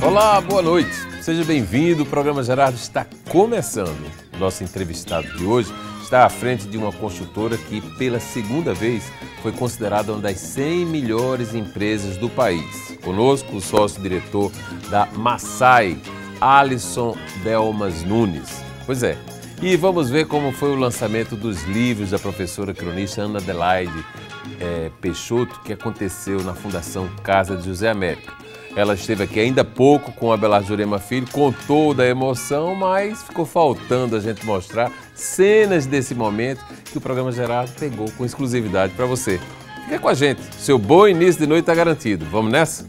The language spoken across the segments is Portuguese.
Olá, boa noite. Seja bem-vindo. O programa Gerardo está começando. Nosso entrevistado de hoje está à frente de uma construtora que, pela segunda vez, foi considerada uma das 100 melhores empresas do país. Conosco, o sócio-diretor da Massai, Alisson Delmas Nunes. Pois é. E vamos ver como foi o lançamento dos livros da professora cronista Ana Adelaide Peixoto, que aconteceu na Fundação Casa de José Américo. Ela esteve aqui ainda há pouco com Abelardo Jurema Filho, contou da emoção, mas ficou faltando a gente mostrar cenas desse momento que o programa Gerardo pegou com exclusividade para você. Fica com a gente, seu bom início de noite está garantido. Vamos nessa?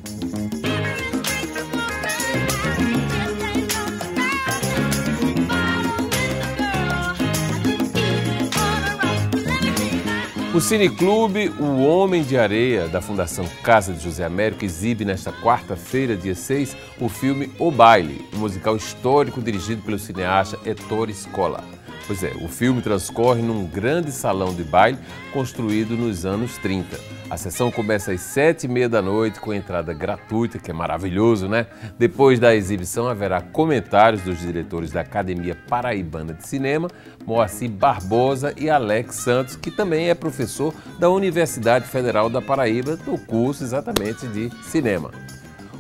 O Cineclube O Homem de Areia, da Fundação Casa de José Américo, exibe nesta quarta-feira, dia 6, o filme O Baile, um musical histórico dirigido pelo cineasta Ettore Scola. Pois é, o filme transcorre num grande salão de baile construído nos anos 30. A sessão começa às 7h30 da noite com entrada gratuita, que é maravilhoso, né? Depois da exibição haverá comentários dos diretores da Academia Paraibana de Cinema, Moacir Barbosa e Alex Santos, que também é professor da Universidade Federal da Paraíba, no curso exatamente de cinema.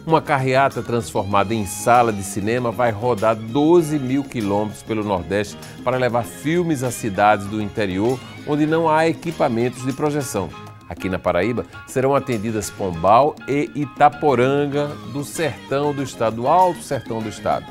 Uma carreata transformada em sala de cinema vai rodar 12 mil quilômetros pelo Nordeste para levar filmes a cidades do interior onde não há equipamentos de projeção. Aqui na Paraíba serão atendidas Pombal e Itaporanga, do sertão do estado, do alto sertão do estado.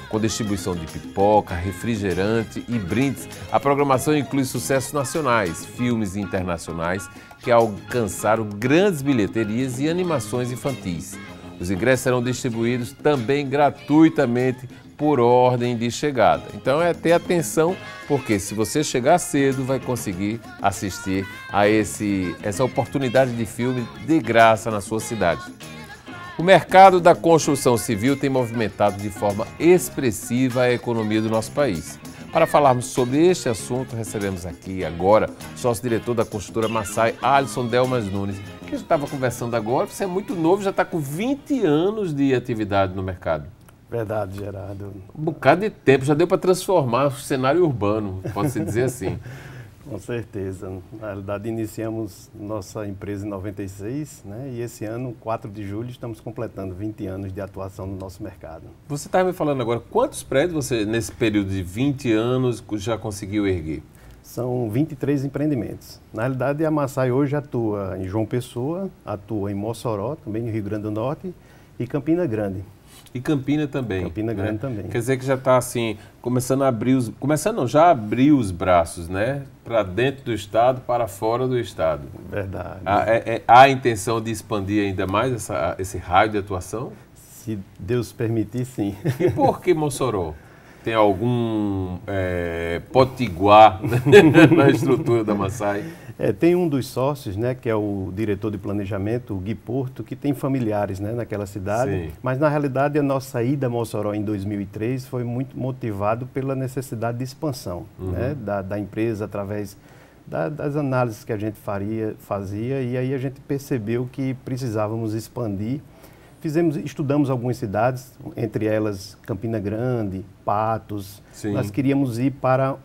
Com distribuição de pipoca, refrigerante e brindes, a programação inclui sucessos nacionais, filmes internacionais que alcançaram grandes bilheterias e animações infantis. Os ingressos serão distribuídos também gratuitamente por ordem de chegada. Então é ter atenção, porque se você chegar cedo vai conseguir assistir a essa oportunidade de filme de graça na sua cidade. O mercado da construção civil tem movimentado de forma expressiva a economia do nosso país. Para falarmos sobre este assunto, recebemos aqui agora o sócio-diretor da construtora Massai, Alisson Delmas Nunes, que a gente estava conversando agora. Você é muito novo, já está com 20 anos de atividade no mercado. Verdade, Gerardo. Um bocado de tempo, já deu para transformar o cenário urbano, pode-se dizer assim. Com certeza. Na realidade, iniciamos nossa empresa em 96, né? E esse ano, 4 de julho, estamos completando 20 anos de atuação no nosso mercado. Você estava me falando agora, quantos prédios você, nesse período de 20 anos, já conseguiu erguer? São 23 empreendimentos. Na realidade, a Massai hoje atua em João Pessoa, atua em Mossoró, também no Rio Grande do Norte, e Campina Grande. E Campina também. Campina Grande também. Quer dizer que já está assim, começando a abrir os... Começando não, já abriu os braços, né? Para dentro do estado, para fora do estado. Verdade. Há a intenção de expandir ainda mais esse raio de atuação? Se Deus permitir, sim. E por que Mossoró? Tem algum potiguar na estrutura da Massai? Tem um dos sócios, né, que é o diretor de planejamento, o Gui Porto, que tem familiares, né, naquela cidade. Sim. Mas, na realidade, a nossa ida a Mossoró em 2003 foi muito motivado pela necessidade de expansão, né, da empresa, através das análises que a gente fazia, e aí a gente percebeu que precisávamos expandir. Estudamos algumas cidades, entre elas Campina Grande, Patos. Sim. Nós queríamos ir para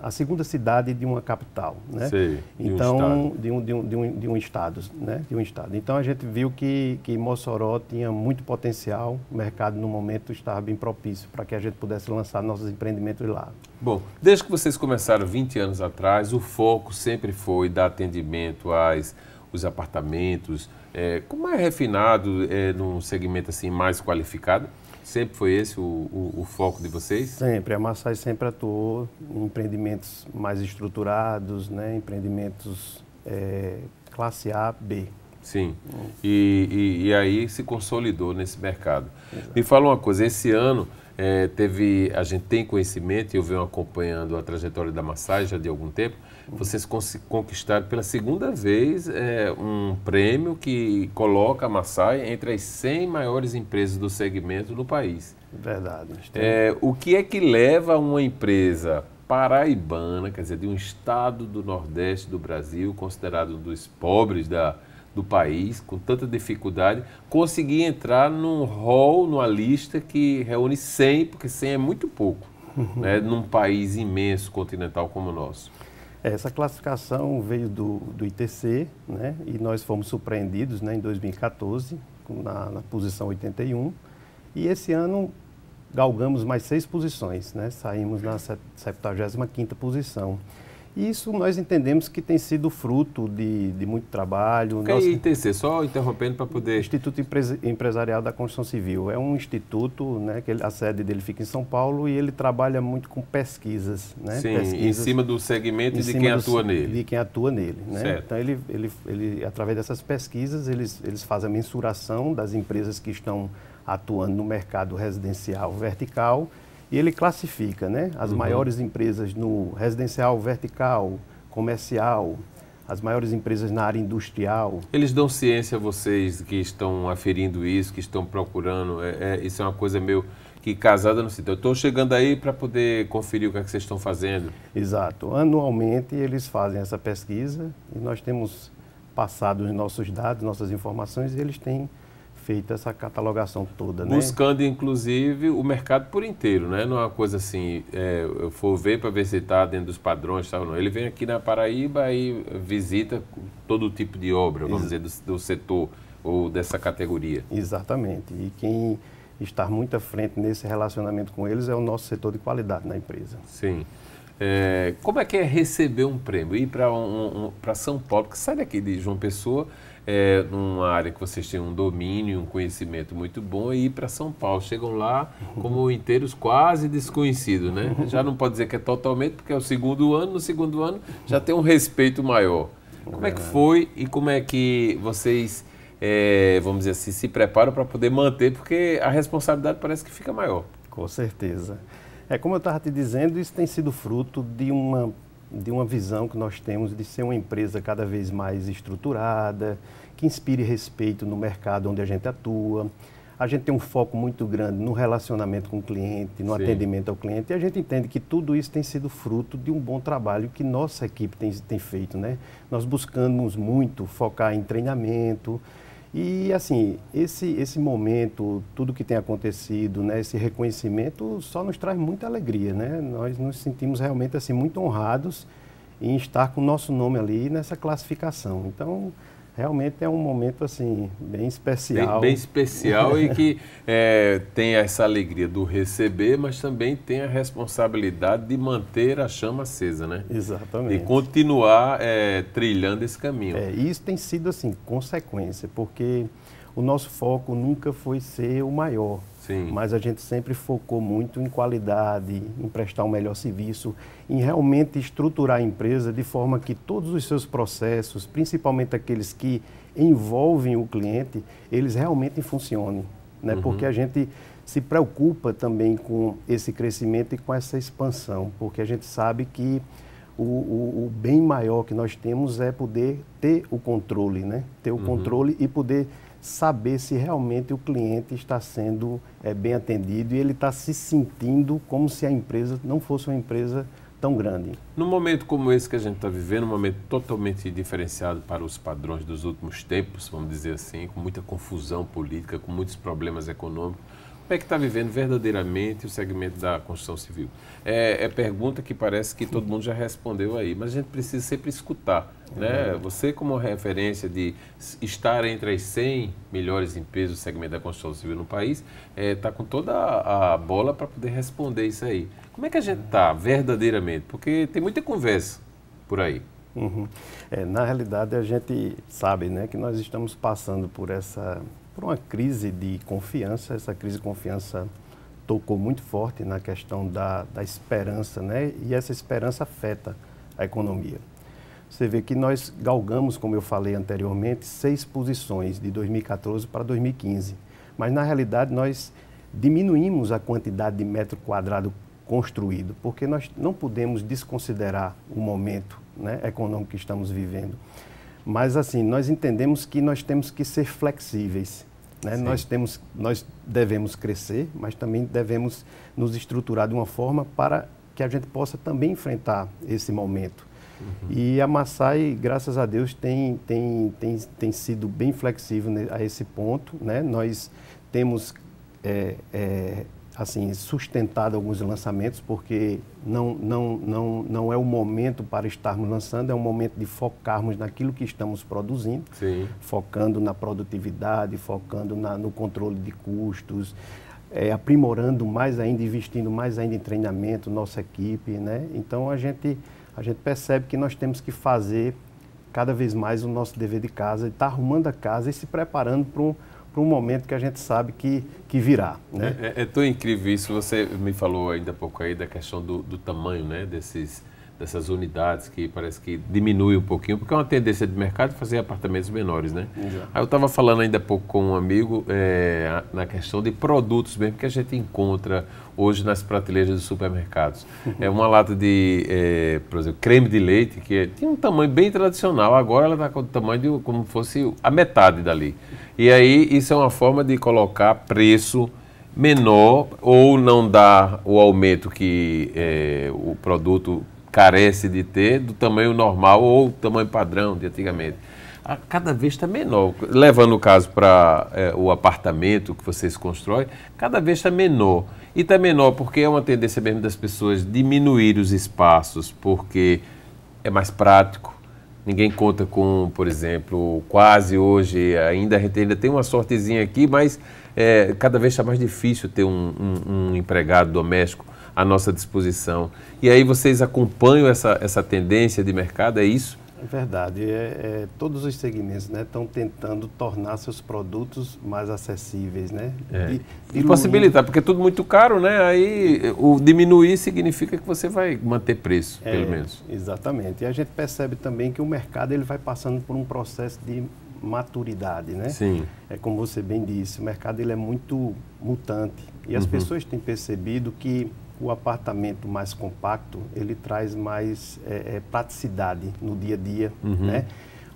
a segunda cidade de uma capital, né? Sim, então, de um estado, né? De um estado. Então a gente viu que Mossoró tinha muito potencial, o mercado no momento estava bem propício para que a gente pudesse lançar nossos empreendimentos lá. Bom, desde que vocês começaram 20 anos atrás, o foco sempre foi dar atendimento aos apartamentos, como é refinado num segmento assim mais qualificado? Sempre foi esse o foco de vocês? Sempre. A Massai sempre atuou em empreendimentos mais estruturados, né? Empreendimentos classe A, B. Sim. E aí se consolidou nesse mercado. Exato. Me fala uma coisa, esse ano a gente tem conhecimento, e eu venho acompanhando a trajetória da Massai já de algum tempo, vocês conquistaram pela segunda vez um prêmio que coloca a Massai entre as 100 maiores empresas do segmento no país. Verdade. O que é que leva uma empresa paraibana, quer dizer, de um estado do Nordeste do Brasil, considerado um dos pobres do país, com tanta dificuldade, conseguir entrar num hall, numa lista que reúne 100, porque 100 é muito pouco, né, num país imenso, continental como o nosso. Essa classificação veio do ITC, né, e nós fomos surpreendidos, né, em 2014, na posição 81, e esse ano galgamos mais 6 posições, né, saímos na 75ª posição. E isso nós entendemos que tem sido fruto de muito trabalho. O que é ITC? Só interrompendo para poder... Instituto Empresarial da Construção Civil. É um instituto, né, que a sede dele fica em São Paulo e ele trabalha muito com pesquisas. Né, sim, pesquisas, em cima do segmento e de quem atua nele. De quem atua nele. Né? Certo. Então, ele, através dessas pesquisas, eles fazem a mensuração das empresas que estão atuando no mercado residencial vertical. E ele classifica, né, as maiores empresas no residencial vertical, comercial, as maiores empresas na área industrial. Eles dão ciência a vocês que estão aferindo isso, que estão procurando, isso é uma coisa meio que casada no sítio. Eu estou chegando aí para poder conferir o que é que vocês estão fazendo. Exato. Anualmente eles fazem essa pesquisa e nós temos passado os nossos dados, nossas informações e eles têm feita essa catalogação toda, né? Buscando, inclusive, o mercado por inteiro, né? Não é uma coisa assim, eu for ver para ver se está dentro dos padrões, tal, não. Ele vem aqui na Paraíba e visita todo tipo de obra, vamos dizer, do setor ou dessa categoria. Exatamente. E quem está muito à frente nesse relacionamento com eles é o nosso setor de qualidade na empresa. Sim. Como é que é receber um prêmio? Ir para São Paulo, porque sai daqui de João Pessoa, numa área que vocês têm um domínio, um conhecimento muito bom, e ir para São Paulo. Chegam lá como inteiros quase desconhecidos, né? Já não pode dizer que é totalmente, porque é o segundo ano, no segundo ano já tem um respeito maior. Como é que foi e como é que vocês, vamos dizer assim, se preparam para poder manter, porque a responsabilidade parece que fica maior. Com certeza. Como eu estava te dizendo, isso tem sido fruto de uma visão que nós temos de ser uma empresa cada vez mais estruturada, que inspire respeito no mercado onde a gente atua. A gente tem um foco muito grande no relacionamento com o cliente, no atendimento ao cliente, e a gente entende que tudo isso tem sido fruto de um bom trabalho que nossa equipe tem feito, né? Nós buscamos muito focar em treinamento. E, assim, esse momento, tudo que tem acontecido, né, esse reconhecimento só nos traz muita alegria, né? Nós nos sentimos realmente, assim, muito honrados em estar com o nosso nome ali nessa classificação. Então, realmente é um momento, assim, bem especial. Bem especial e que tem essa alegria do receber, mas também tem a responsabilidade de manter a chama acesa, né? Exatamente. E continuar trilhando esse caminho. E isso tem sido, assim, consequência, porque o nosso foco nunca foi ser o maior. Sim. Mas a gente sempre focou muito em qualidade, em prestar um melhor serviço, em realmente estruturar a empresa de forma que todos os seus processos, principalmente aqueles que envolvem o cliente, eles realmente funcionem, né? Porque a gente se preocupa também com esse crescimento e com essa expansão, porque a gente sabe que o bem maior que nós temos é poder ter o controle, né? Ter o controle e poder saber se realmente o cliente está sendo bem atendido e ele está se sentindo como se a empresa não fosse uma empresa tão grande. Num momento como esse que a gente está vivendo, um momento totalmente diferenciado para os padrões dos últimos tempos, vamos dizer assim, com muita confusão política, com muitos problemas econômicos, como é que está vivendo verdadeiramente o segmento da construção civil? É pergunta que parece que todo mundo já respondeu aí, mas a gente precisa sempre escutar, né? Você, como referência de estar entre as 100 melhores empresas do segmento da construção civil no país, está com toda a bola para poder responder isso aí. Como é que a gente está verdadeiramente? Porque tem muita conversa por aí. Na realidade, a gente sabe, né, que nós estamos passando por uma crise de confiança. Essa crise de confiança tocou muito forte na questão da esperança, né? E essa esperança afeta a economia. Você vê que nós galgamos, como eu falei anteriormente, 6 posições de 2014 para 2015. Mas, na realidade, nós diminuímos a quantidade de metro quadrado construído, porque nós não podemos desconsiderar o momento, né, econômico que estamos vivendo. Mas, assim, nós entendemos que nós temos que ser flexíveis, né? Nós devemos crescer, mas também devemos nos estruturar de uma forma para que a gente possa também enfrentar esse momento. E a Massai, graças a Deus, tem sido bem flexível a esse ponto, né? Nós temos assim, sustentado alguns lançamentos, porque não é o momento para estarmos lançando, é um momento de focarmos naquilo que estamos produzindo, Sim. focando na produtividade, focando no controle de custos, aprimorando mais ainda, investindo mais ainda em treinamento, nossa equipe, né? Então a gente percebe que nós temos que fazer cada vez mais o nosso dever de casa, estar arrumando a casa e se preparando para um momento que a gente sabe que virá, né? É tão incrível isso. Você me falou ainda há pouco aí da questão do tamanho, né, dessas unidades, que parece que diminui um pouquinho, porque é uma tendência de mercado fazer apartamentos menores, né? Exato. Aí eu estava falando ainda há pouco com um amigo na questão de produtos mesmo que a gente encontra hoje nas prateleiras dos supermercados. É uma lata de, por exemplo, creme de leite, que tinha um tamanho bem tradicional, agora ela está com o tamanho de como fosse a metade dali. E aí isso é uma forma de colocar preço menor ou não dar o aumento que o produto carece de ter do tamanho normal ou tamanho padrão de antigamente. Cada vez está menor. Levando o caso para o apartamento que vocês constroem, cada vez está menor. E está menor porque é uma tendência mesmo das pessoas diminuir os espaços, porque é mais prático. Ninguém conta com, por exemplo, quase hoje, a gente ainda tem uma sortezinha aqui, mas cada vez está mais difícil ter um empregado doméstico à nossa disposição. E aí vocês acompanham essa tendência de mercado, é isso? É verdade. Todos os segmentos, né, estão tentando tornar seus produtos mais acessíveis, né? E possibilitar, porque é tudo muito caro, né? Aí o diminuir significa que você vai manter preço, pelo menos. Exatamente. E a gente percebe também que o mercado ele vai passando por um processo de maturidade, né? Sim. É como você bem disse, o mercado ele é muito mutante. E as pessoas têm percebido que o apartamento mais compacto, ele traz mais praticidade no dia a dia, né?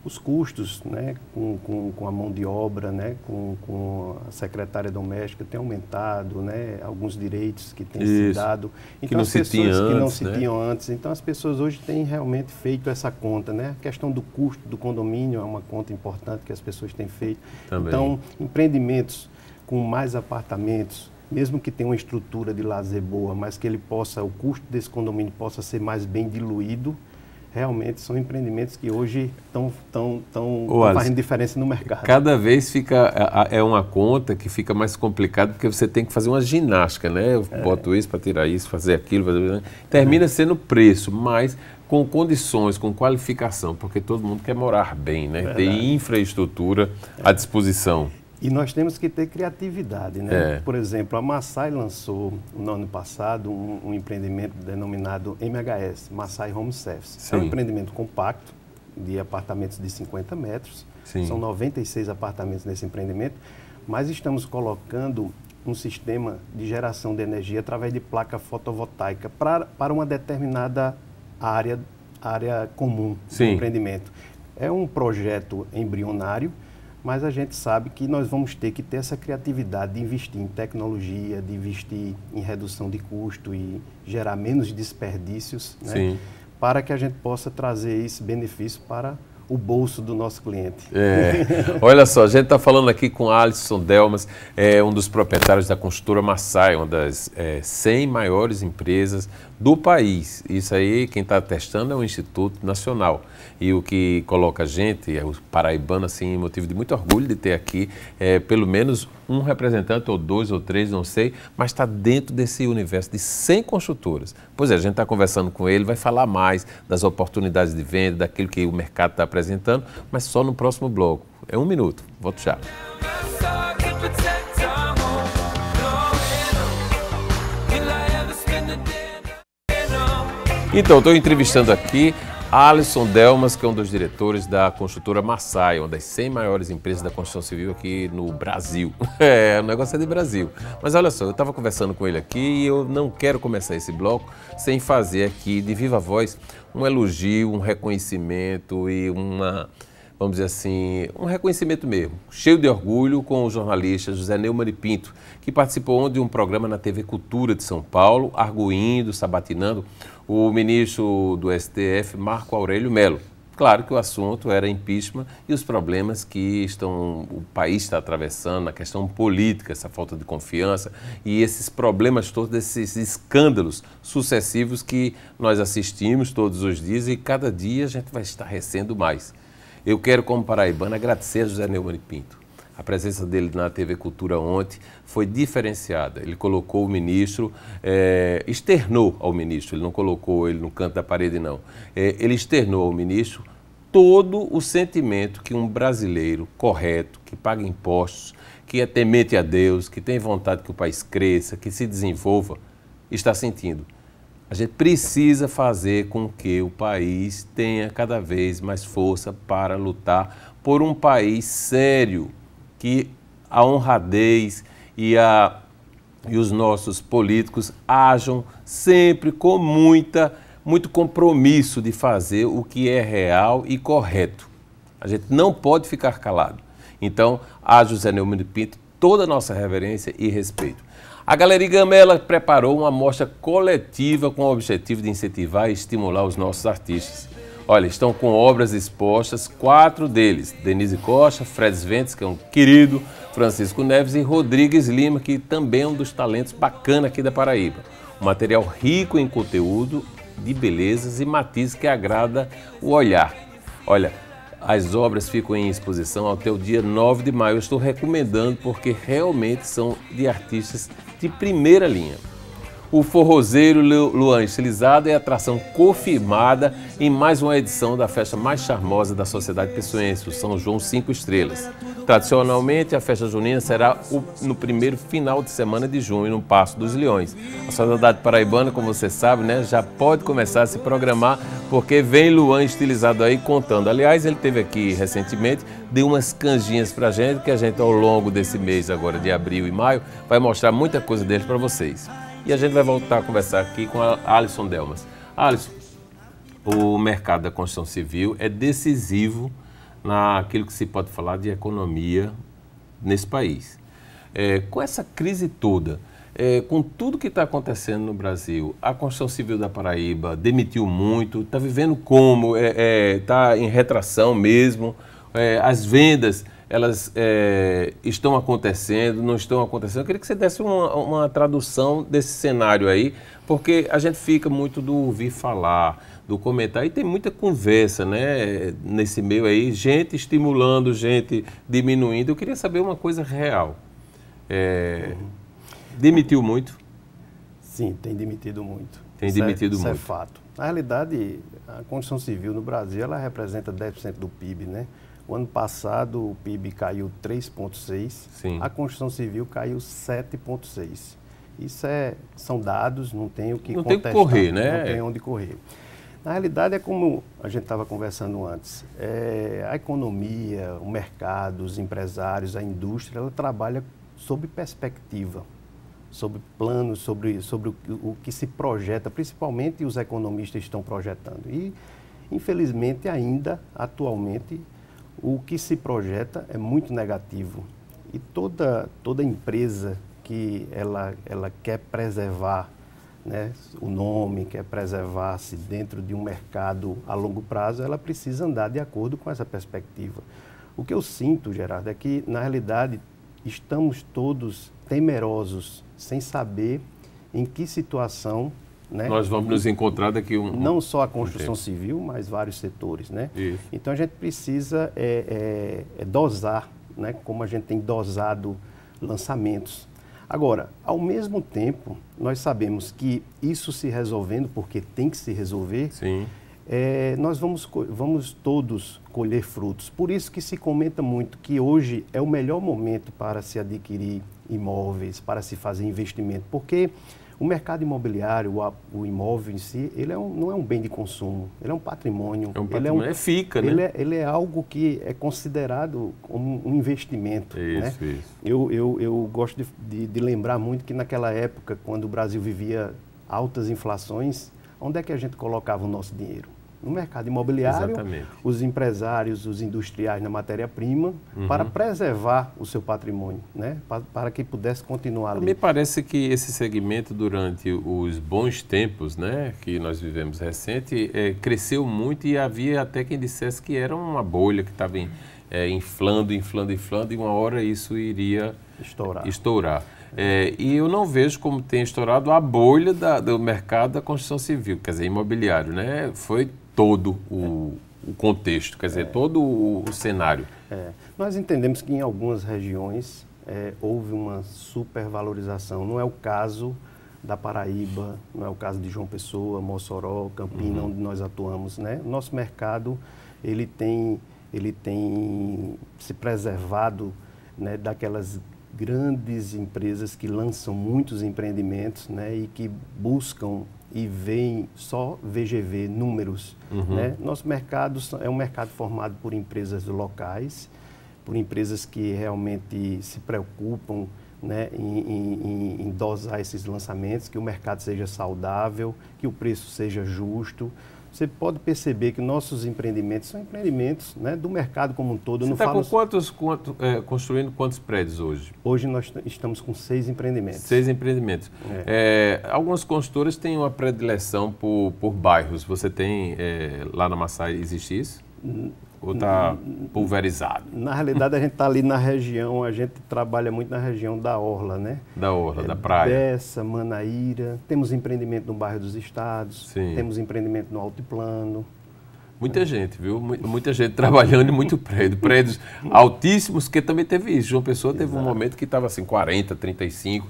Os custos, né, com a mão de obra, né, com a secretária doméstica tem aumentado, né, alguns direitos que têm sido dado. Então, que não se tinham antes. Então, as pessoas hoje têm realmente feito essa conta, né? A questão do custo do condomínio é uma conta importante que as pessoas têm feito. Também. Então, empreendimentos com mais apartamentos, mesmo que tenha uma estrutura de lazer boa, mas que o custo desse condomínio possa ser mais bem diluído, realmente são empreendimentos que hoje estão fazendo diferença no mercado. Cada vez é uma conta que fica mais complicada, porque você tem que fazer uma ginástica, né? Eu boto isso para tirar isso, fazer aquilo, termina sendo preço, mas com condições, com qualificação, porque todo mundo quer morar bem, né? Ter infraestrutura à disposição. E nós temos que ter criatividade, né? Por exemplo, a Massai lançou no ano passado um empreendimento denominado MHS, Massai Home Service. Sim. É um empreendimento compacto de apartamentos de 50 metros. Sim. São 96 apartamentos nesse empreendimento, mas estamos colocando um sistema de geração de energia através de placa fotovoltaica para uma determinada área comum do empreendimento. É um projeto embrionário, mas a gente sabe que nós vamos ter que ter essa criatividade de investir em tecnologia, de investir em redução de custo e gerar menos desperdícios, né? Para que a gente possa trazer esse benefício para o bolso do nosso cliente. Olha só, a gente está falando aqui com Alisson Delmas, um dos proprietários da construtora Massai, uma das 100 maiores empresas do país. Isso aí, quem está testando é o Instituto Nacional. E o que coloca a gente, o paraibano, assim, motivo de muito orgulho de ter aqui, pelo menos um representante, ou 2 ou 3, não sei, mas está dentro desse universo de 100 construtoras. Pois é, a gente está conversando com ele, vai falar mais das oportunidades de venda, daquilo que o mercado está apresentando, mas só no próximo bloco. É 1 minuto, volto já. Então, estou entrevistando aqui Alisson Delmas, que é um dos diretores da construtora Massai, uma das 100 maiores empresas da construção civil aqui no Brasil. O negócio é de Brasil. Mas olha só, eu estava conversando com ele aqui e eu não quero começar esse bloco sem fazer aqui, de viva voz, um elogio, um reconhecimento e vamos dizer assim, um reconhecimento mesmo, cheio de orgulho, com o jornalista José Neumann e Pinto, que participou de um programa na TV Cultura de São Paulo, arguindo, sabatinando o ministro do STF, Marco Aurélio Mello. Claro que o assunto era impeachment e os problemas que o país está atravessando, na questão política, essa falta de confiança e esses problemas todos, esses escândalos sucessivos que nós assistimos todos os dias e cada dia a gente vai estarrecendo mais. Eu quero, como paraibano, agradecer a José Neumann e Pinto. A presença dele na TV Cultura ontem foi diferenciada. Ele colocou o ministro, externou ao ministro, ele não colocou ele no canto da parede, não. Ele externou ao ministro todo o sentimento que um brasileiro correto, que paga impostos, que é temente a Deus, que tem vontade que o país cresça, que se desenvolva, está sentindo. A gente precisa fazer com que o país tenha cada vez mais força para lutar por um país sério, que a honradez e os nossos políticos ajam sempre com muito compromisso de fazer o que é real e correto. A gente não pode ficar calado. Então, a José Neumann e Pinto, toda a nossa reverência e respeito. A Galeria Gamela preparou uma mostra coletiva com o objetivo de incentivar e estimular os nossos artistas. Olha, estão com obras expostas, 4 deles, Denise Costa, Fred Ventes, que é um querido, Francisco Neves e Rodrigues Lima, que também é um dos talentos bacanas aqui da Paraíba. Um material rico em conteúdo, de belezas e matizes que agrada o olhar. Olha, as obras ficam em exposição até o dia 9 de maio. Eu estou recomendando porque realmente são de artistas de primeira linha. O forrozeiro Luan Estilizado é atração confirmada em mais uma edição da festa mais charmosa da sociedade pessoense, o São João 5 Estrelas. Tradicionalmente, a festa junina será no primeiro final de semana de junho, no Paço dos Leões. A sociedade paraibana, como você sabe, né, já pode começar a se programar, porque vem Luan Estilizado aí contando. Aliás, ele esteve aqui recentemente, deu umas canjinhas pra gente, que a gente ao longo desse mês agora de abril e maio vai mostrar muita coisa dele para vocês. E a gente vai voltar a conversar aqui com a Alisson Delmas. Alisson, o mercado da construção civil é decisivo naquilo que se pode falar de economia nesse país. Com essa crise toda, com tudo que está acontecendo no Brasil, a construção civil da Paraíba demitiu muito, está vivendo como? Está em retração mesmo, as vendas elas estão acontecendo, não estão acontecendo. Eu queria que você desse uma tradução desse cenário aí, porque a gente fica muito do ouvir falar, do comentar, e tem muita conversa, né, nesse meio aí, gente estimulando, gente diminuindo. Eu queria saber uma coisa real. Demitiu muito? Sim, tem demitido muito. Tem demitido muito. Isso é fato. Na realidade, a construção civil no Brasil, ela representa 10% do PIB, né? O ano passado o PIB caiu 3,6%, a construção civil caiu 7,6%. Isso são dados, não tem o que contestar. Não tem que correr, né? Não tem onde correr. Na realidade é como a gente estava conversando antes, a economia, o mercado, os empresários, a indústria, ela trabalha sob perspectiva, sobre planos, sobre o que se projeta, principalmente os economistas estão projetando. E, infelizmente, ainda, atualmente, o que se projeta é muito negativo. E toda empresa que ela quer preservar, né, o nome, quer preservar-se dentro de um mercado a longo prazo, ela precisa andar de acordo com essa perspectiva. O que eu sinto, Gerardo, é que, na realidade, estamos todos temerosos, sem saber em que situação, né, nós vamos nos encontrar daqui não só a construção civil, mas vários setores, né? Isso. Então a gente precisa dosar, né, como a gente tem dosado lançamentos. Agora, ao mesmo tempo, nós sabemos que isso se resolvendo, porque tem que se resolver, sim, nós vamos todos colher frutos. Por isso que se comenta muito que hoje é o melhor momento para se adquirir imóveis, para se fazer investimento, porque o mercado imobiliário, o imóvel em si, ele não é um bem de consumo, ele é um patrimônio. Fica, né? Ele é algo que é considerado como um investimento. Isso, né? isso. Eu gosto de lembrar muito que naquela época, quando o Brasil vivia altas inflações, onde é que a gente colocava o nosso dinheiro? no mercado imobiliário, Exatamente. os empresários, os industriais na matéria-prima, para preservar o seu patrimônio, né? Para que pudesse continuar ali. Me parece que esse segmento, durante os bons tempos, né, que nós vivemos recente, cresceu muito, e havia até quem dissesse que era uma bolha que estava inflando, e uma hora isso iria estourar. E eu não vejo como tem estourado a bolha do mercado da construção civil, quer dizer, imobiliário, né? Foi todo o contexto, quer dizer, todo o cenário. Nós entendemos que em algumas regiões houve uma supervalorização. Não é o caso da Paraíba, não é o caso de João Pessoa, Mossoró, Campina, onde nós atuamos, né? O nosso mercado, ele tem se preservado, né, daquelas grandes empresas que lançam muitos empreendimentos, né, e que buscam e veem só VGV, números. Né? Nosso mercado é um mercado formado por empresas locais, por empresas que realmente se preocupam, né, em dosar esses lançamentos, que o mercado seja saudável, que o preço seja justo. Você pode perceber que nossos empreendimentos são empreendimentos, né, do mercado como um todo. Você está construindo quantos prédios hoje? Hoje nós estamos com 6 empreendimentos. 6 empreendimentos. Algumas construtoras têm uma predileção por bairros. Você tem, lá na Massai, existe isso? Ou está pulverizado? Na realidade, a gente está ali na região, a gente trabalha muito na região da Orla, né? Da Orla, da praia. Bessa, Manaíra, temos empreendimento no bairro dos Estados, Sim. Temos empreendimento no Altiplano. Muita gente, viu? Muita gente trabalhando em muito prédio. Prédios altíssimos, que também teve isso. João Pessoa teve um momento que estava assim, 40, 35.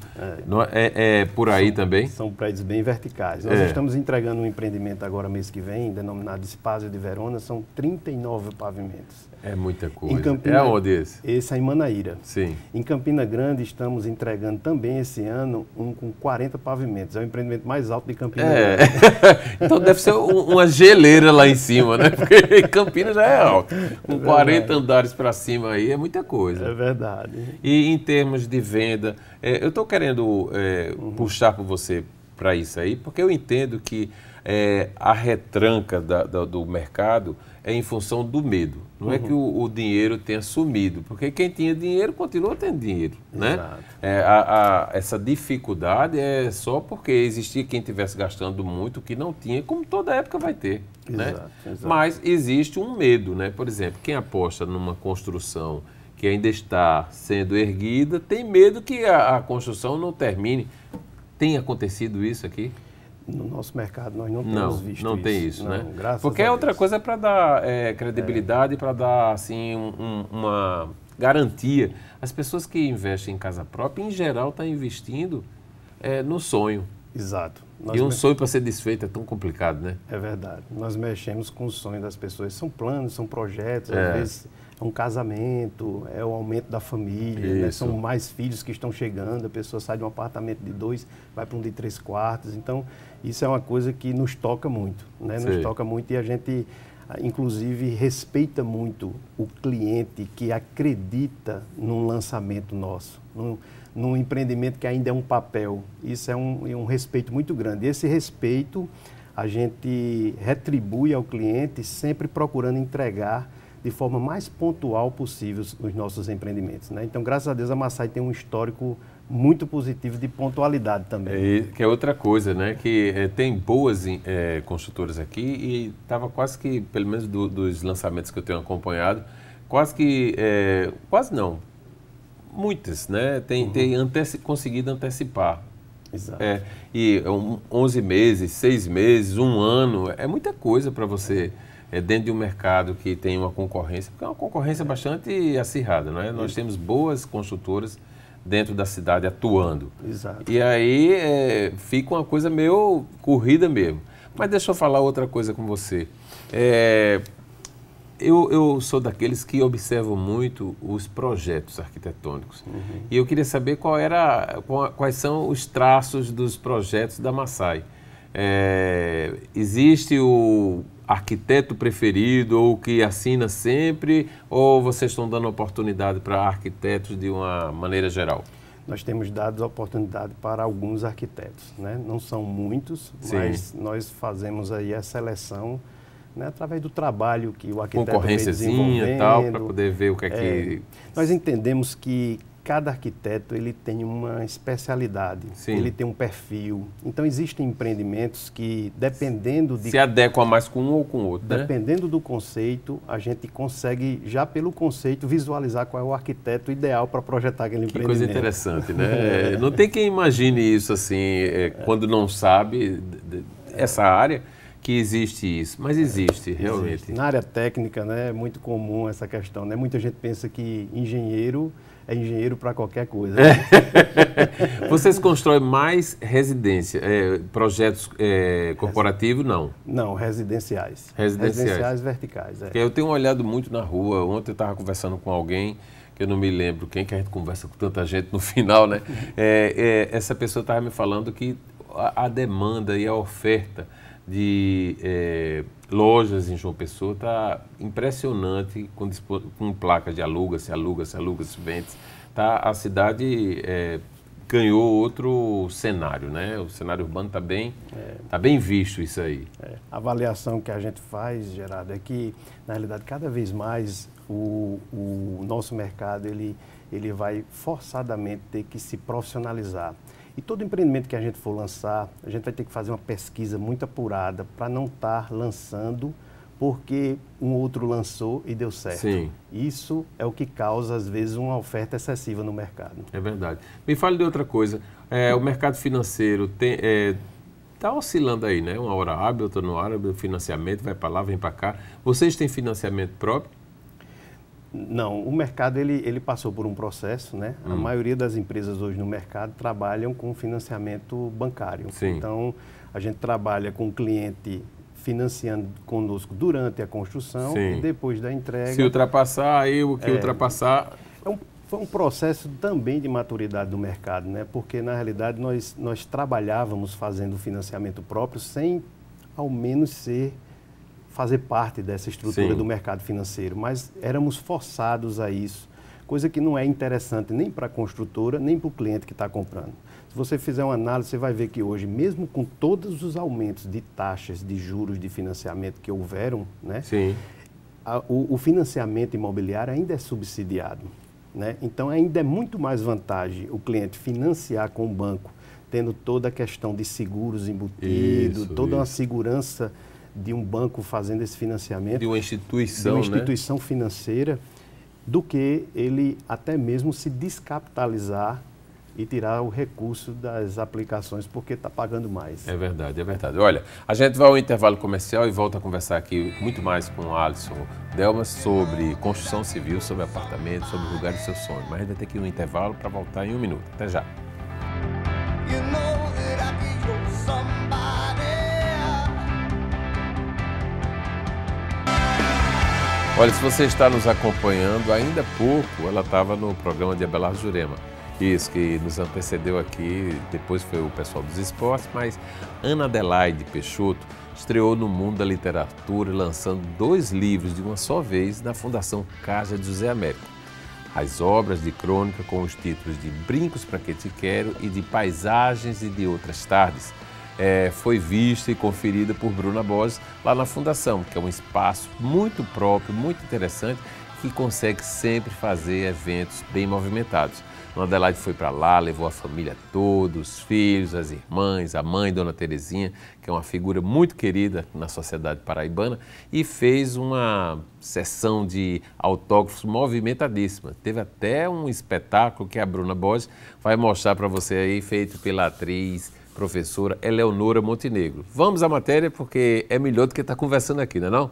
Por aí também? São prédios bem verticais. Nós estamos entregando um empreendimento agora, mês que vem, denominado Espásio de Verona. São 39 pavimentos. É muita coisa. Campina, aonde esse? Esse é em Manaíra. Sim. Em Campina Grande, estamos entregando também esse ano um com 40 pavimentos. É o empreendimento mais alto de Campina Grande. Então deve ser uma geleira lá em cima, né? Porque Campinas já é alto. Com 40 andares para cima aí é muita coisa. É verdade. E em termos de venda, eu estou querendo puxar por você para isso aí, porque eu entendo que a retranca do mercado é em função do medo. Não é que o dinheiro tenha sumido, porque quem tinha dinheiro continua tendo dinheiro, né? Essa dificuldade é só porque existia quem estivesse gastando muito que não tinha, como toda época vai ter, né? Exato. Mas existe um medo, né? Por exemplo, quem aposta numa construção que ainda está sendo erguida, tem medo que a construção não termine. Tem acontecido isso aqui? No nosso mercado nós não temos visto isso. Não tem isso, não, né? Graças Porque a outra Deus. coisa é para dar credibilidade, para dar assim, uma garantia. As pessoas que investem em casa própria, em geral, estão investindo no sonho. Exato. E um sonho para ser desfeito é tão complicado, né? É verdade. Nós mexemos com o sonho das pessoas. São planos, são projetos, às vezes é um casamento, é o aumento da família, né? São mais filhos que estão chegando, a pessoa sai de um apartamento de 2, vai para um de 3 quartos. Então, isso é uma coisa que nos toca muito, né? Nos toca muito, e a gente, inclusive, respeita muito o cliente que acredita num lançamento nosso, num empreendimento que ainda é um papel. Isso é um respeito muito grande. E esse respeito a gente retribui ao cliente, sempre procurando entregar de forma mais pontual possível os nossos empreendimentos, né? Então, graças a Deus, a Massai tem um histórico muito positivo de pontualidade também. Que é outra coisa, né? Que tem boas construtoras aqui, e estava quase que, pelo menos dos lançamentos que eu tenho acompanhado, quase não, muitas, né? Tem conseguido antecipar. Exato. 11 meses, 6 meses, 1 ano, é muita coisa para você, dentro de um mercado que tem uma concorrência, porque é uma concorrência bastante acirrada, não é? Nós temos boas construtoras dentro da cidade atuando. Exato. E aí fica uma coisa meio corrida mesmo. Mas deixa eu falar outra coisa com você. Eu sou daqueles que observam muito os projetos arquitetônicos. E eu queria saber quais são os traços dos projetos da Massai. Existe o arquiteto preferido, ou que assina sempre, ou vocês estão dando oportunidade para arquitetos de uma maneira geral? Nós temos dado oportunidade para alguns arquitetos, né? Não são muitos, Sim. mas nós fazemos aí a seleção né? Através do trabalho que o arquiteto concorrênciazinha e tal, para poder ver o que é que... Nós entendemos que cada arquiteto ele tem uma especialidade, Sim. ele tem um perfil. Então existem empreendimentos que, dependendo de... Se adequa mais com um ou com o outro, né? Dependendo do conceito, a gente consegue, já pelo conceito, visualizar qual é o arquiteto ideal para projetar aquele empreendimento. Que coisa interessante, né? Não tem quem imagine isso assim, quando não sabe essa área, que existe isso, mas existe, realmente. Existe. Na área técnica, né, é muito comum essa questão, né? Muita gente pensa que engenheiro é engenheiro para qualquer coisa. Vocês constroem mais residência, projetos corporativos, não? Não, residenciais. Residenciais verticais. Eu tenho olhado muito na rua. Ontem eu estava conversando com alguém, que eu não me lembro quem, que a gente conversa com tanta gente no final, né? Essa pessoa estava me falando que a demanda e a oferta de lojas em João Pessoa está impressionante, com placas de aluga-se, vende. A cidade ganhou outro cenário, né? O cenário urbano está bem visto isso aí. A avaliação que a gente faz, Gerardo, é que, na realidade, cada vez mais o nosso mercado ele vai forçadamente ter que se profissionalizar. E todo empreendimento que a gente for lançar, a gente vai ter que fazer uma pesquisa muito apurada para não estar lançando porque um outro lançou e deu certo. Sim. Isso é o que causa, às vezes, uma oferta excessiva no mercado. É verdade. Me fale de outra coisa. O mercado financeiro está oscilando aí, né? Uma hora abre, outra não abre, o financiamento vai para lá, vem para cá. Vocês têm financiamento próprio? Não, o mercado ele passou por um processo, né? A maioria das empresas hoje no mercado trabalham com financiamento bancário. Sim. Então, a gente trabalha com o cliente financiando conosco durante a construção. Sim. E depois da entrega... Se ultrapassar, aí o que ultrapassar... Foi um processo também de maturidade do mercado, né? Porque, na realidade, nós trabalhávamos fazendo financiamento próprio sem, ao menos, fazer parte dessa estrutura do mercado financeiro, mas éramos forçados a isso, coisa que não é interessante nem para a construtora, nem para o cliente que está comprando. Se você fizer uma análise, você vai ver que hoje, mesmo com todos os aumentos de taxas, de juros, de financiamento que houveram, né, o financiamento imobiliário ainda é subsidiado, né? Então, ainda é muito mais vantagem o cliente financiar com o banco, tendo toda a questão de seguros embutidos, toda uma segurança de um banco fazendo esse financiamento. De uma instituição, financeira, do que ele até mesmo se descapitalizar e tirar o recurso das aplicações porque está pagando mais. É verdade, é verdade. Olha, a gente vai ao intervalo comercial e volta a conversar aqui muito mais com o Alisson Delmas sobre construção civil, sobre apartamento, sobre o lugar do seu sonho. Mas a gente vai ter que ir no intervalo para voltar em 1 minuto. Até já. Olha, se você está nos acompanhando, ainda há pouco ela estava no programa de Abelardo Jurema. Isso, que nos antecedeu aqui, depois foi o pessoal dos esportes, mas Ana Adelaide Peixoto estreou no mundo da literatura lançando 2 livros de uma só vez na Fundação Casa de José Américo. As obras de crônica com os títulos de Brincos Pra Que Te Quero e de Paisagens e de Outras Tardes. Foi vista e conferida por Bruna Borges lá na Fundação, que é um espaço muito próprio, muito interessante, que consegue sempre fazer eventos bem movimentados. A Adelaide foi para lá, levou a família toda, os filhos, as irmãs, a mãe, Dona Terezinha, que é uma figura muito querida na sociedade paraibana, e fez uma sessão de autógrafos movimentadíssima. Teve até um espetáculo que a Bruna Borges vai mostrar para você aí, feito pela atriz, professora Eleonora Montenegro. Vamos à matéria, porque é melhor do que estar conversando aqui, não é não?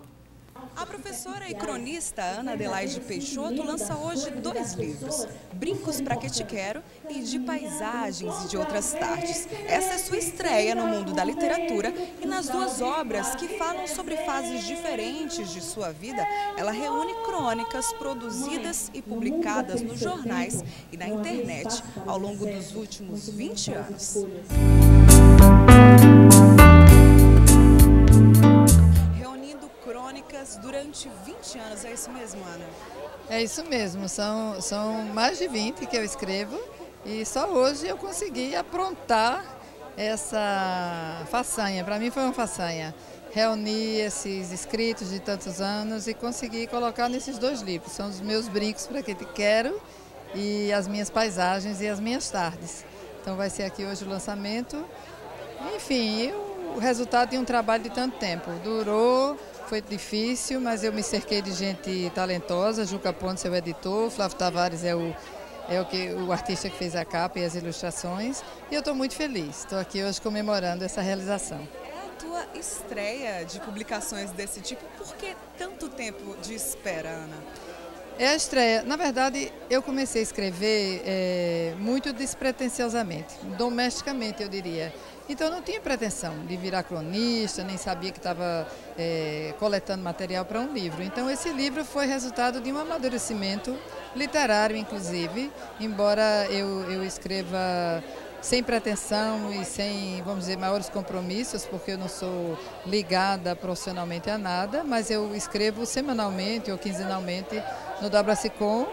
A professora e cronista Ana Adelaide Peixoto lança hoje 2 livros, Brincos Pra Que Te Quero e De Paisagens e de Outras Tardes. Essa é sua estreia no mundo da literatura e nas 2 obras que falam sobre fases diferentes de sua vida, ela reúne crônicas produzidas e publicadas nos jornais e na internet ao longo dos últimos 20 anos. Durante 20 anos, é isso mesmo, Ana? É isso mesmo, são mais de 20 que eu escrevo e só hoje eu consegui aprontar essa façanha. Para mim foi uma façanha. reunir esses escritos de tantos anos e conseguir colocar nesses 2 livros. São os meus brincos para que te quero e as minhas paisagens e as minhas tardes. Então vai ser aqui hoje o lançamento. Enfim, o resultado de um trabalho de tanto tempo. Durou, foi difícil, mas eu me cerquei de gente talentosa. Juca Pontes é o editor, Flávio Tavares é o artista que fez a capa e as ilustrações. E eu estou muito feliz. Estou aqui hoje comemorando essa realização. Tua estreia de publicações desse tipo, por que tanto tempo de espera, Ana? É a estreia. Na verdade, eu comecei a escrever muito despretensiosamente, domesticamente eu diria. Então eu não tinha pretensão de virar cronista, nem sabia que estava coletando material para um livro. Então esse livro foi resultado de um amadurecimento literário, inclusive, embora eu escreva sem pretensão e sem, vamos dizer, maiores compromissos, porque eu não sou ligada profissionalmente a nada, mas eu escrevo semanalmente ou quinzenalmente no Dabracicom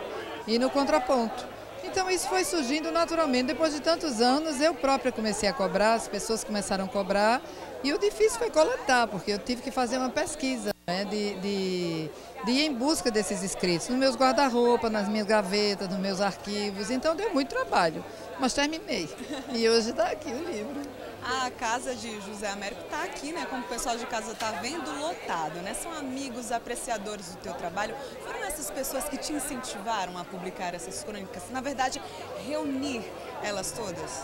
e no Contraponto. Então isso foi surgindo naturalmente. Depois de tantos anos, eu própria comecei a cobrar, as pessoas começaram a cobrar, e o difícil foi coletar, porque eu tive que fazer uma pesquisa, né, de ir em busca desses escritos, nos meus guarda-roupa, nas minhas gavetas, nos meus arquivos. Então deu muito trabalho, mas terminei. E hoje está aqui o livro. A casa de José Américo está aqui, né? Como o pessoal de casa está vendo, lotado, né? São amigos, apreciadores do teu trabalho. Foram essas pessoas que te incentivaram a publicar essas crônicas? Na verdade, reunir elas todas?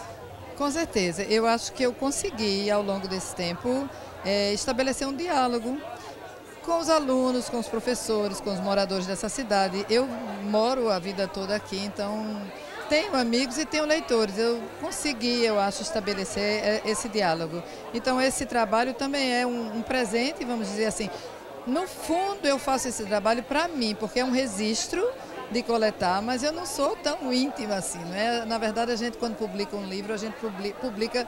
Com certeza. Eu acho que eu consegui, ao longo desse tempo, estabelecer um diálogo com os alunos, com os professores, com os moradores dessa cidade. Eu moro a vida toda aqui, então tenho amigos e tenho leitores. Eu consegui, eu acho, estabelecer esse diálogo. Então esse trabalho também é um presente, vamos dizer assim. No fundo eu faço esse trabalho para mim, porque é um registro de coletar, mas eu não sou tão íntima assim, não é? Na verdade, a gente, quando publica um livro, a gente publica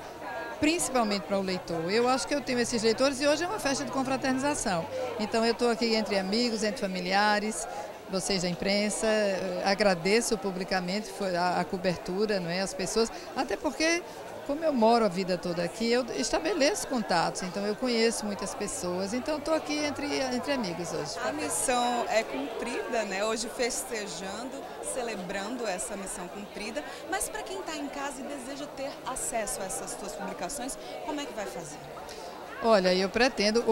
principalmente para o leitor. Eu acho que eu tenho esses leitores e hoje é uma festa de confraternização. Então eu estou aqui entre amigos, entre familiares, vocês da imprensa, agradeço publicamente a cobertura, não é? As pessoas, até porque, como eu moro a vida toda aqui, eu estabeleço contatos, então eu conheço muitas pessoas, então estou aqui entre amigos hoje. A missão é cumprida, né? Hoje festejando, celebrando essa missão cumprida, mas para quem está em casa e deseja ter acesso a essas tuas publicações, como é que vai fazer? Olha, eu pretendo,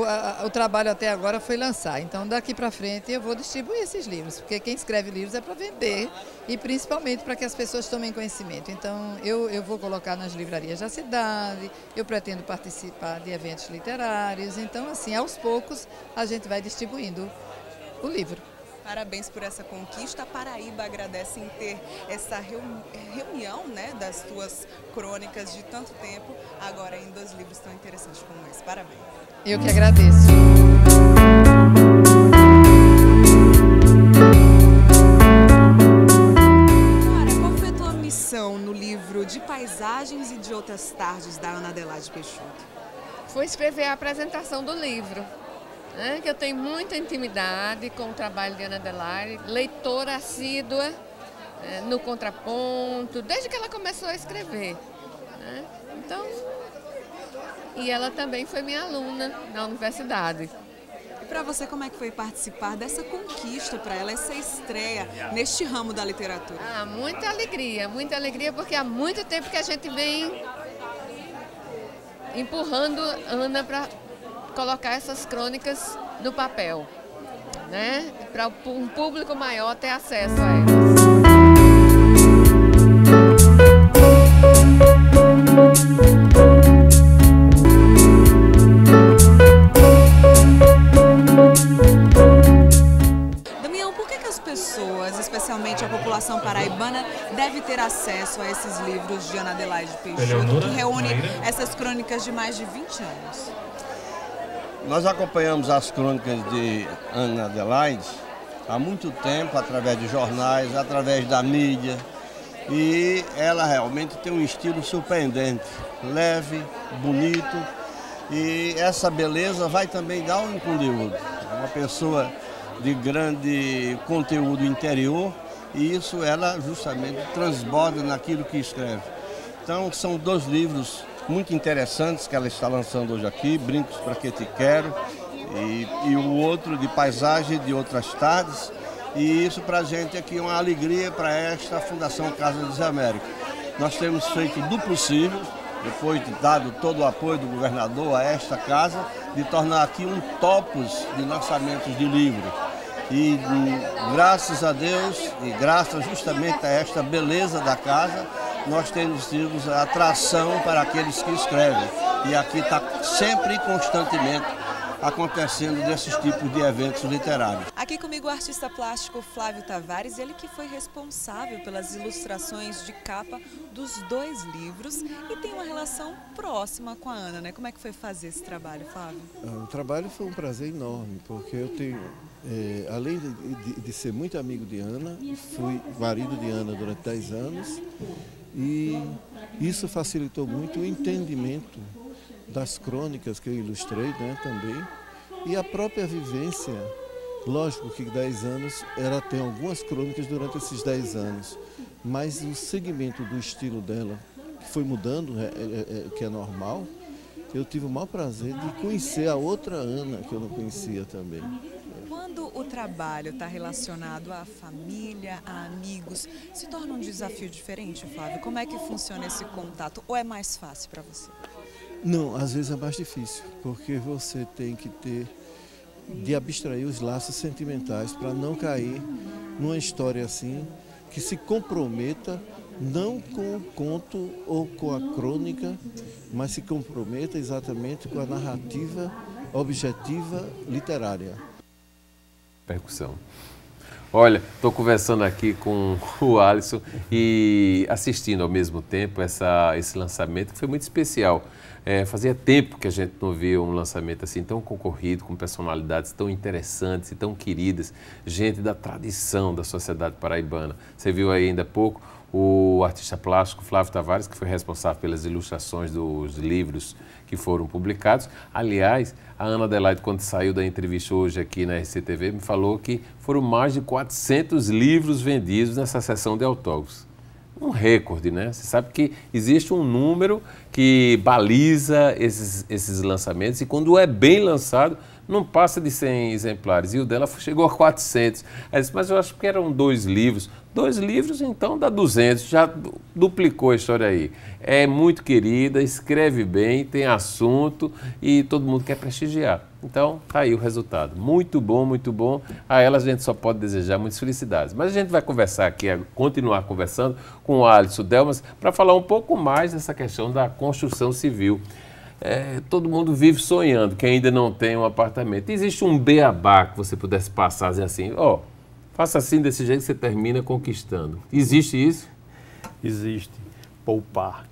o trabalho até agora foi lançar, então daqui para frente eu vou distribuir esses livros, porque quem escreve livros é para vender e principalmente para que as pessoas tomem conhecimento. Então eu vou colocar nas livrarias da cidade, eu pretendo participar de eventos literários, então assim, aos poucos a gente vai distribuindo o livro. Parabéns por essa conquista. A Paraíba agradece em ter essa reunião, né, das tuas crônicas de tanto tempo, agora em 2 livros tão interessantes como esse. Parabéns. Eu que agradeço. Clara, qual foi a tua missão no livro De Paisagens e de Outras Tardes, da Ana Adelaide Peixoto? Foi escrever a apresentação do livro. Que eu tenho muita intimidade com o trabalho de Ana Adelaide, leitora assídua no Contraponto, desde que ela começou a escrever. Então, e ela também foi minha aluna na universidade. E para você, como é que foi participar dessa conquista para ela, essa estreia neste ramo da literatura? Muita alegria, porque há muito tempo que a gente vem empurrando Ana para colocar essas crônicas no papel, né? Para um público maior ter acesso a elas. Damião, por que as pessoas, especialmente a população paraibana, deve ter acesso a esses livros de Ana Adelaide Peixoto, que reúne essas crônicas de mais de 20 anos? Nós acompanhamos as crônicas de Ana Adelaide há muito tempo, através de jornais, através da mídia, e ela realmente tem um estilo surpreendente, leve, bonito, e essa beleza vai também dar um conteúdo. É uma pessoa de grande conteúdo interior, e isso ela justamente transborda naquilo que escreve. Então são 2 livros muito interessantes que ela está lançando hoje aqui, Brincos para Que Te Quero, e o outro de paisagem de outras tardes. E isso para a gente aqui é uma alegria para esta Fundação Casa de José Américo. Nós temos feito do possível, depois de dado todo o apoio do governador a esta casa, de tornar aqui um topos de lançamentos de livro. E graças a Deus, e graças justamente a esta beleza da casa, nós temos tido atração para aqueles que escrevem. E aqui está sempre e constantemente acontecendo desses tipos de eventos literários. Aqui comigo o artista plástico Flávio Tavares, ele que foi responsável pelas ilustrações de capa dos 2 livros e tem uma relação próxima com a Ana, né? Como é que foi fazer esse trabalho, Flávio? O trabalho foi um prazer enorme, porque eu tenho, além de ser muito amigo de Ana, fui marido de Ana durante 10 anos e isso facilitou muito o entendimento das crônicas que eu ilustrei, né, também, e a própria vivência. Lógico que 10 anos, ela tem algumas crônicas durante esses 10 anos, mas o segmento do estilo dela, que foi mudando, que é normal, eu tive o maior prazer de conhecer a outra Ana, que eu não conhecia também. Quando o trabalho está relacionado à família, a amigos, se torna um desafio diferente, Flávio? Como é que funciona esse contato? Ou é mais fácil para você? Não, às vezes é mais difícil, porque você tem que de abstrair os laços sentimentais para não cair numa história assim, que se comprometa não com o conto ou com a crônica, mas se comprometa exatamente com a narrativa objetiva literária. Percussão. Olha, estou conversando aqui com o Alisson e assistindo ao mesmo tempo esse lançamento, que foi muito especial. Fazia tempo que a gente não via um lançamento assim tão concorrido, com personalidades tão interessantes e tão queridas, gente da tradição da sociedade paraibana. Você viu aí ainda há pouco o artista plástico Flávio Tavares, que foi responsável pelas ilustrações dos livros que foram publicados. Aliás, a Ana Adelaide, quando saiu da entrevista hoje aqui na RCTV, me falou que foram mais de 400 livros vendidos nessa sessão de autógrafos. Um recorde, né? Você sabe que existe um número que baliza esses lançamentos e quando é bem lançado, não passa de 100 exemplares. E o dela chegou a 400. Aí disse, mas eu acho que eram 2 livros. 2 livros, então dá 200. Já duplicou a história aí. É muito querida, escreve bem, tem assunto e todo mundo quer prestigiar. Então, tá aí o resultado. Muito bom, muito bom. A ela a gente só pode desejar muitas felicidades. Mas a gente vai conversar aqui, continuar conversando com o Alisson Delmas para falar um pouco mais dessa questão da construção civil. Todo mundo vive sonhando, quem ainda não tem um apartamento. Existe um beabá que você pudesse passar assim, faça assim desse jeito que você termina conquistando. Existe isso? Existe. Poupar.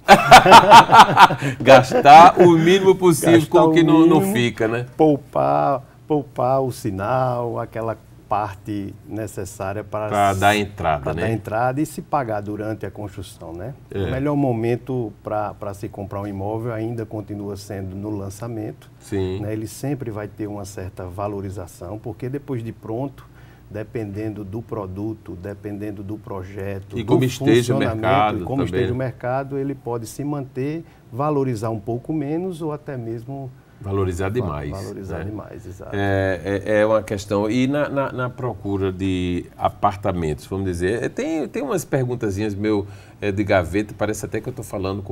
Gastar o mínimo possível com o que não fica, né? Poupar o sinal, aquela parte necessária para dar entrada, né? Dar entrada e se pagar durante a construção, né? O melhor momento para se comprar um imóvel ainda continua sendo no lançamento. Sim. Né? Ele sempre vai ter uma certa valorização, porque depois de pronto, dependendo do produto, dependendo do projeto, e como esteja o mercado, como esteja o mercado, ele pode se manter, valorizar um pouco menos ou até mesmo valorizar demais. Valorizar demais, exato. É uma questão. E na procura de apartamentos, vamos dizer, tem umas perguntazinhas de gaveta, parece até que eu estou falando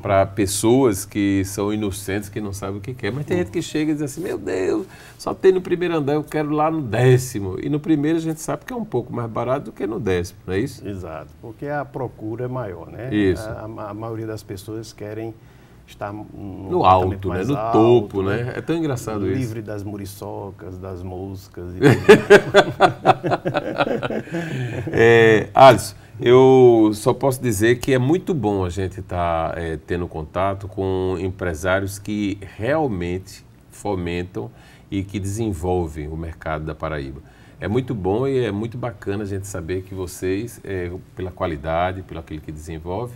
para pessoas que são inocentes, que não sabem o que quer. Mas tem gente que chega e diz assim, meu Deus, só tem no primeiro andar, eu quero lá no 10º. E no primeiro a gente sabe que é um pouco mais barato do que no 10º, não é isso? Exato, porque a procura é maior, né? Isso. A maioria das pessoas querem estar no alto, né? No topo, né? É tão engraçado isso. Livre das muriçocas, das moscas. Alisson, eu só posso dizer que é muito bom a gente estar tendo contato com empresários que realmente fomentam e que desenvolvem o mercado da Paraíba. É muito bom e é muito bacana a gente saber que vocês, pela qualidade, pelo aquilo que desenvolve,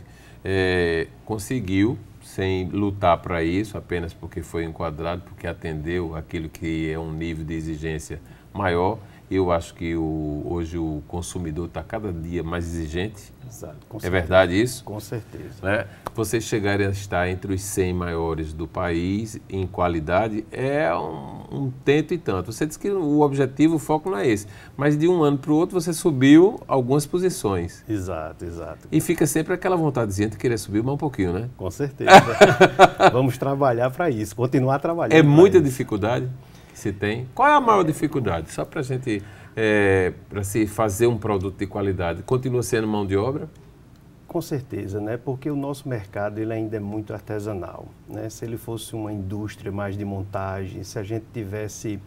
conseguiu, sem lutar para isso, apenas porque foi enquadrado, porque atendeu aquilo que é um nível de exigência maior Eu acho que hoje o consumidor está cada dia mais exigente. Exato, com É certeza. verdade isso? Com certeza. Né? Vocês chegarem a estar entre os 100 maiores do país em qualidade é um tento e tanto. Você disse que o objetivo, o foco não é esse, mas de um ano para o outro você subiu algumas posições. Exato, exato. E fica sempre aquela vontadezinha de querer subir mais um pouquinho, né? Com certeza. Vamos trabalhar para isso, continuar trabalhando. É muita isso. dificuldade que se tem. Qual é a maior dificuldade? Só para a gente, para se fazer um produto de qualidade, continua sendo mão de obra? Com certeza, né? Porque o nosso mercado ele ainda é muito artesanal, né? Se ele fosse uma indústria mais de montagem, se a gente tivesse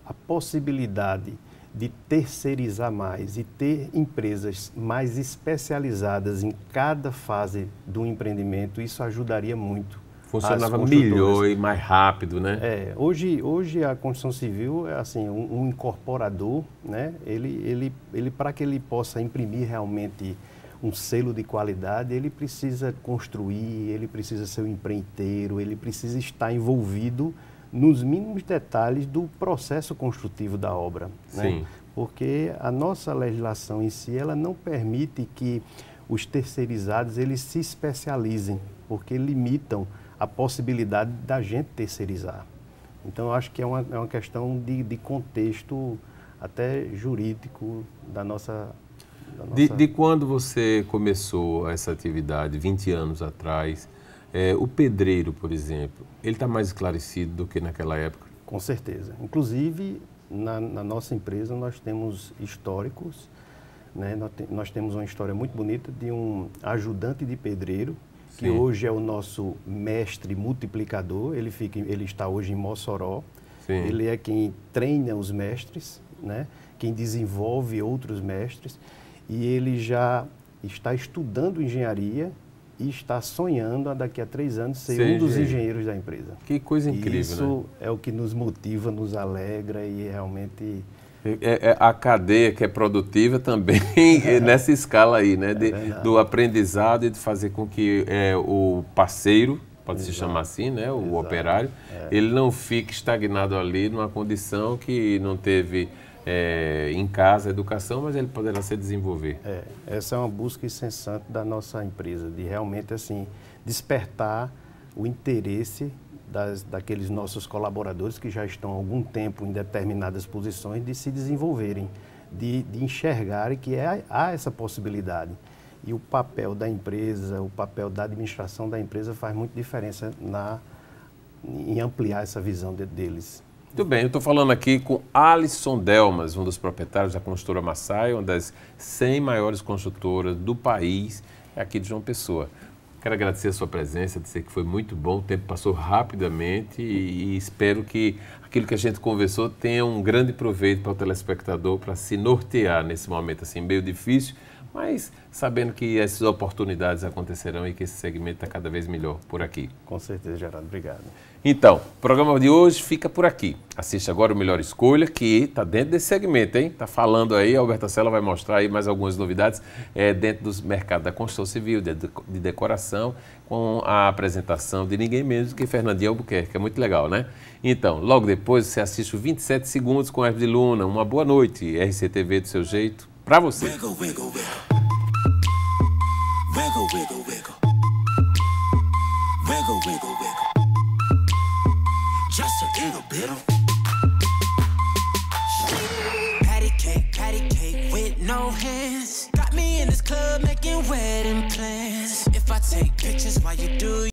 a possibilidade de terceirizar mais e ter empresas mais especializadas em cada fase do empreendimento, isso ajudaria muito. Funcionava melhor e mais rápido, né? Hoje a construção civil é assim, um incorporador, né? Ele para que ele possa imprimir realmente um selo de qualidade, ele precisa construir, ele precisa ser um empreiteiro, ele precisa estar envolvido nos mínimos detalhes do processo construtivo da obra, né? Sim. Porque a nossa legislação em si, ela não permite que os terceirizados eles se especializem, porque limitam a possibilidade da gente terceirizar. Então, eu acho que é uma questão de contexto até jurídico da nossa... De quando você começou essa atividade, 20 anos atrás, o pedreiro, por exemplo, ele está mais esclarecido do que naquela época? Com certeza. Inclusive, na nossa empresa, nós temos históricos, né? Nós temos uma história muito bonita de um ajudante de pedreiro, que Sim. hoje é o nosso mestre multiplicador. Ele está hoje em Mossoró. Sim. Ele é quem treina os mestres, né? Quem desenvolve outros mestres. E ele já está estudando engenharia e está sonhando a daqui a 3 anos ser um dos engenheiros da empresa. Que coisa incrível, Isso, né? é o que nos motiva, nos alegra e realmente... A cadeia que é produtiva também nessa escala aí, né? Do aprendizado e de fazer com que o parceiro, pode-se chamar assim, né? O operário, ele não fique estagnado ali numa condição que não teve em casa educação, mas ele poderá se desenvolver. Essa é uma busca incessante da nossa empresa, de realmente assim despertar o interesse daqueles nossos colaboradores que já estão há algum tempo em determinadas posições de se desenvolverem, de enxergarem que há essa possibilidade. E o papel da empresa, o papel da administração da empresa faz muita diferença em ampliar essa visão deles. Muito bem, eu estou falando aqui com Alisson Delmas, um dos proprietários da construtora Massai, uma das 100 maiores construtoras do país, aqui de João Pessoa. Quero agradecer a sua presença, dizer que foi muito bom, o tempo passou rapidamente e espero que aquilo que a gente conversou tenha um grande proveito para o telespectador, para se nortear nesse momento assim meio difícil, mas sabendo que essas oportunidades acontecerão e que esse segmento está cada vez melhor por aqui. Com certeza, Geraldo. Obrigado. Então, o programa de hoje fica por aqui. Assista agora o Melhor Escolha, que está dentro desse segmento, hein? Está falando aí, a Alberta Sela vai mostrar aí mais algumas novidades dentro dos mercados da construção civil, de decoração, com a apresentação de ninguém menos do que Fernandinho Albuquerque, que é muito legal, né? Então, logo depois você assiste o 27 Segundos com Hermes de Luna. Uma boa noite, RCTV do seu jeito, para você. Wiggle, wiggle, wiggle. Wiggle, wiggle, wiggle. Wiggle, wiggle, wiggle. Just a little bit of patty cake with no hands. Got me in this club making wedding plans. If I take pictures while you do